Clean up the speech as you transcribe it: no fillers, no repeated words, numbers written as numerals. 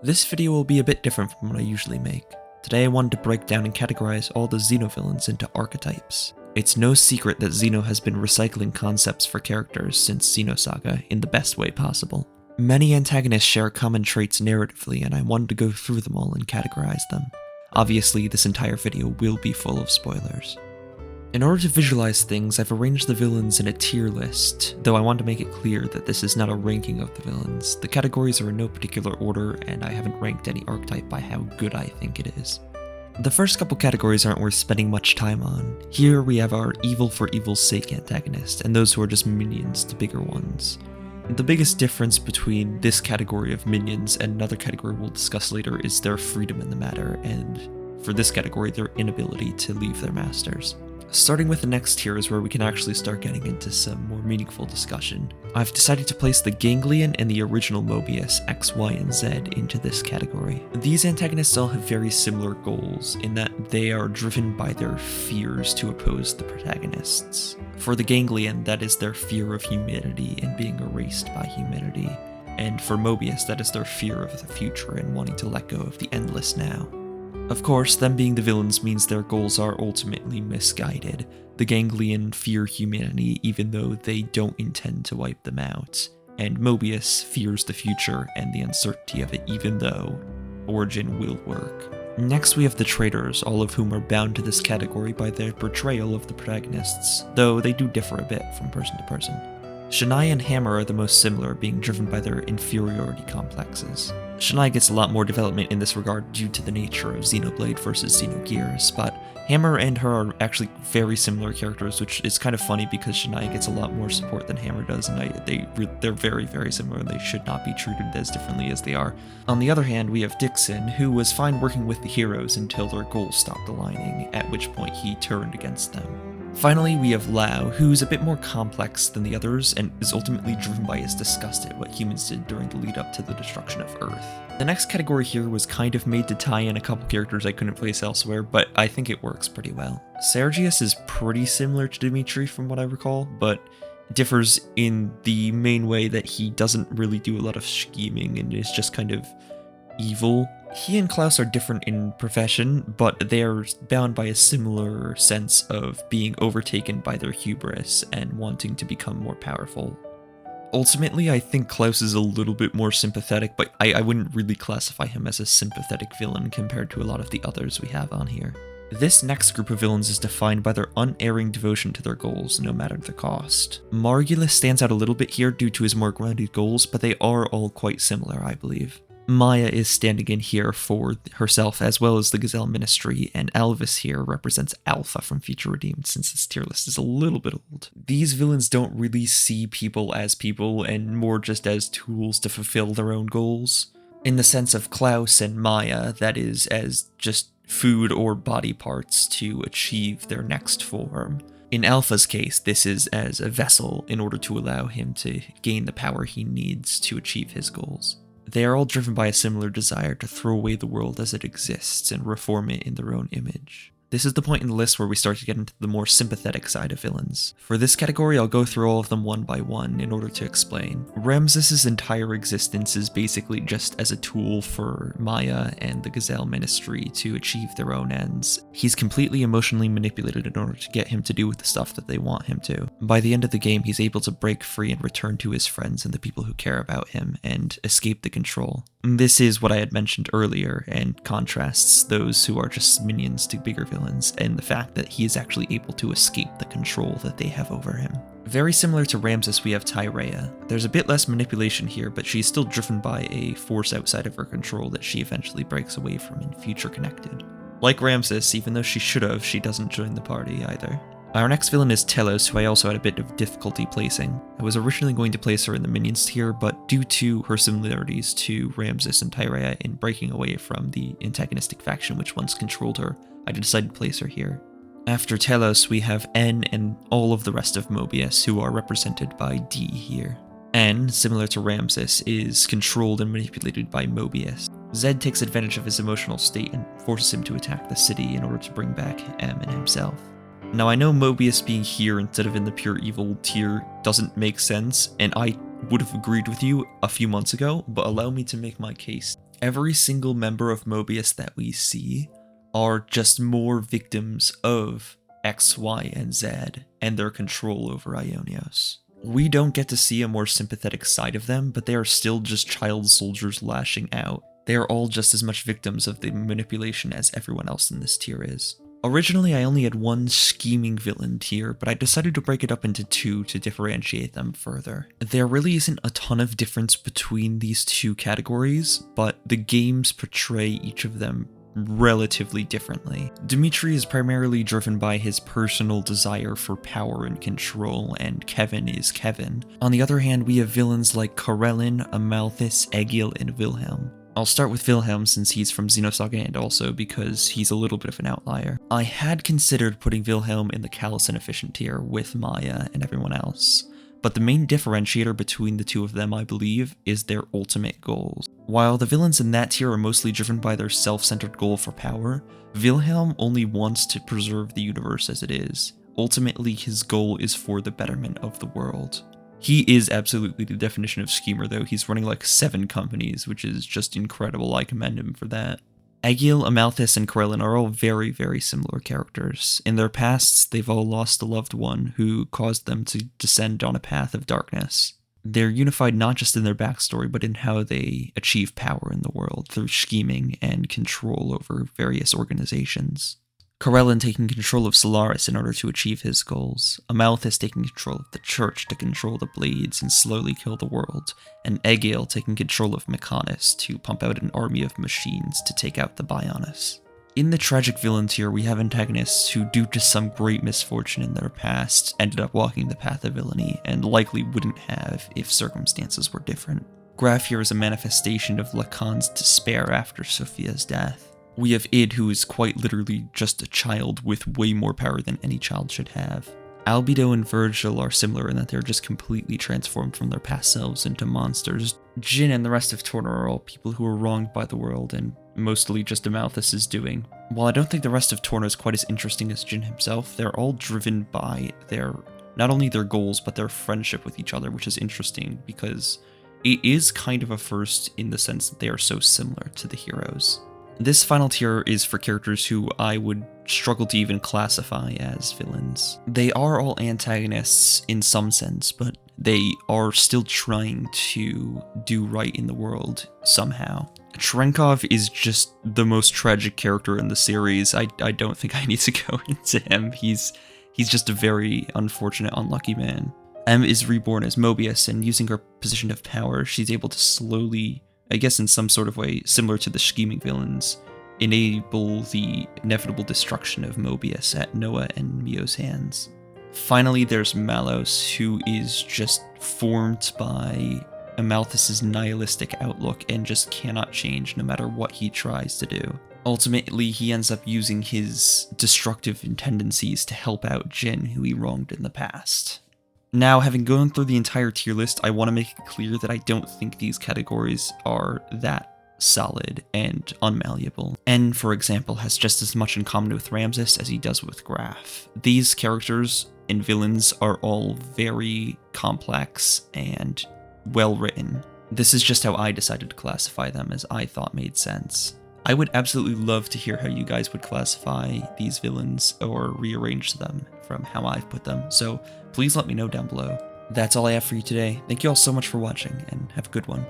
This video will be a bit different from what I usually make. Today I wanted to break down and categorize all the Xeno villains into archetypes. It's no secret that Xeno has been recycling concepts for characters since Xenosaga in the best way possible. Many antagonists share common traits narratively, and I wanted to go through them all and categorize them. Obviously, this entire video will be full of spoilers. In order to visualize things, I've arranged the villains in a tier list, though I want to make it clear that this is not a ranking of the villains. The categories are in no particular order, and I haven't ranked any archetype by how good I think it is. The first couple categories aren't worth spending much time on. Here we have our evil for evil's sake antagonists, and those who are just minions to bigger ones. The biggest difference between this category of minions and another category we'll discuss later is their freedom in the matter, and for this category, their inability to leave their masters. Starting with the next tier is where we can actually start getting into some more meaningful discussion. I've decided to place the Ganglion and the original Mobius, X, Y, and Z into this category. These antagonists all have very similar goals, in that they are driven by their fears to oppose the protagonists. For the Ganglion, that is their fear of humanity and being erased by humanity, and for Mobius, that is their fear of the future and wanting to let go of the endless now. Of course, them being the villains means their goals are ultimately misguided. The Ganglion fear humanity even though they don't intend to wipe them out, and Mobius fears the future and the uncertainty of it even though Origin will work. Next we have the Traitors, all of whom are bound to this category by their betrayal of the protagonists, though they do differ a bit from person to person. Shania and Hammer are the most similar, being driven by their inferiority complexes. Shania gets a lot more development in this regard due to the nature of Xenoblade versus Xenogears, but Hammer and her are actually very similar characters, which is kind of funny because Shania gets a lot more support than Hammer does, and they're very, very similar, and they should not be treated as differently as they are. On the other hand, we have Dixon, who was fine working with the heroes until their goals stopped aligning, at which point he turned against them. Finally, we have Lao, who's a bit more complex than the others, and is ultimately driven by his disgust at what humans did during the lead up to the destruction of Earth. The next category here was kind of made to tie in a couple characters I couldn't place elsewhere, but I think it works pretty well. Sergius is pretty similar to Dimitri from what I recall, but differs in the main way that he doesn't really do a lot of scheming and is just kind of evil. He and Klaus are different in profession, but they are bound by a similar sense of being overtaken by their hubris and wanting to become more powerful. Ultimately, I think Klaus is a little bit more sympathetic, but I wouldn't really classify him as a sympathetic villain compared to a lot of the others we have on here. This next group of villains is defined by their unerring devotion to their goals, no matter the cost. Margulis stands out a little bit here due to his more grounded goals, but they are all quite similar, I believe. Maya is standing in here for herself as well as the Gazelle Ministry, and Alvis here represents Alpha from Future Redeemed since this tier list is a little bit old. These villains don't really see people as people and more just as tools to fulfill their own goals. In the sense of Klaus and Maya, that is as just food or body parts to achieve their next form. In Alpha's case, this is as a vessel in order to allow him to gain the power he needs to achieve his goals. They are all driven by a similar desire to throw away the world as it exists and reform it in their own image. This is the point in the list where we start to get into the more sympathetic side of villains. For this category, I'll go through all of them one by one in order to explain. Ramses' entire existence is basically just as a tool for Maya and the Gazelle Ministry to achieve their own ends. He's completely emotionally manipulated in order to get him to do the stuff that they want him to. By the end of the game, he's able to break free and return to his friends and the people who care about him, and escape the control. This is what I had mentioned earlier, and contrasts those who are just minions to bigger villains, and the fact that he is actually able to escape the control that they have over him. Very similar to Ramses, we have Tyrea. There's a bit less manipulation here, but she's still driven by a force outside of her control that she eventually breaks away from in Future Connected. Like Ramses, even though she should have, she doesn't join the party either. Our next villain is Telos, who I also had a bit of difficulty placing. I was originally going to place her in the minions tier, but due to her similarities to Ramses and Tyrea in breaking away from the antagonistic faction which once controlled her, I decided to place her here. After Telos, we have N and all of the rest of Mobius, who are represented by D here. N, similar to Ramses, is controlled and manipulated by Mobius. Zed takes advantage of his emotional state and forces him to attack the city in order to bring back M and himself. Now I know Mobius being here instead of in the pure evil tier doesn't make sense, and I would have agreed with you a few months ago, but allow me to make my case. Every single member of Mobius that we see are just more victims of X, Y, and Z and their control over Ionios. We don't get to see a more sympathetic side of them, but they are still just child soldiers lashing out. They are all just as much victims of the manipulation as everyone else in this tier is. Originally, I only had one scheming villain tier, but I decided to break it up into two to differentiate them further. There really isn't a ton of difference between these two categories, but the games portray each of them relatively differently. Dimitri is primarily driven by his personal desire for power and control, and Kevin is Kevin. On the other hand, we have villains like Karelin, Amalthus, Egil, and Wilhelm. I'll start with Wilhelm since he's from Xenosaga and also because he's a little bit of an outlier. I had considered putting Wilhelm in the callous and efficient tier with Maya and everyone else, but the main differentiator between the two of them, I believe, is their ultimate goals. While the villains in that tier are mostly driven by their self-centered goal for power, Wilhelm only wants to preserve the universe as it is. Ultimately, his goal is for the betterment of the world. He is absolutely the definition of schemer, though. He's running like 7 companies, which is just incredible. I commend him for that. Egil, Amalthus, and Karelin are all very, very similar characters. In their pasts, they've all lost a loved one who caused them to descend on a path of darkness. They're unified not just in their backstory, but in how they achieve power in the world through scheming and control over various organizations. Karelin taking control of Solaris in order to achieve his goals, Amalthus taking control of the church to control the blades and slowly kill the world, and Egil taking control of Mechanis to pump out an army of machines to take out the Bionis. In the tragic villain tier, we have antagonists who, due to some great misfortune in their past, ended up walking the path of villainy, and likely wouldn't have if circumstances were different. Graf here is a manifestation of Lacan's despair after Sophia's death. We have Id, who is quite literally just a child with way more power than any child should have. Albedo and Virgil are similar in that they're just completely transformed from their past selves into monsters. Jin and the rest of Torna are all people who are wronged by the world, and mostly just Amalthus' doing. While I don't think the rest of Torna is quite as interesting as Jin himself, they're all driven by not only their goals, but their friendship with each other, which is interesting because it is kind of a first in the sense that they are so similar to the heroes. This final tier is for characters who I would struggle to even classify as villains. They are all antagonists in some sense, but they are still trying to do right in the world somehow. Trenkov is just the most tragic character in the series. I don't think I need to go into him. He's just a very unfortunate, unlucky man. M is reborn as Mobius, and using her position of power, she's able to slowly, I guess in some sort of way, similar to the scheming villains, enable the inevitable destruction of Mobius at Noah and Mio's hands. Finally, there's Malos, who is just formed by Amalthus' nihilistic outlook and just cannot change no matter what he tries to do. Ultimately, he ends up using his destructive tendencies to help out Jin, who he wronged in the past. Now, having gone through the entire tier list, I want to make it clear that I don't think these categories are that solid and unmalleable. N, for example, has just as much in common with Ramses as he does with Graf. These characters and villains are all very complex and well written. This is just how I decided to classify them, as I thought made sense. I would absolutely love to hear how you guys would classify these villains or rearrange them from how I've put them, so please let me know down below. That's all I have for you today. Thank you all so much for watching, and have a good one.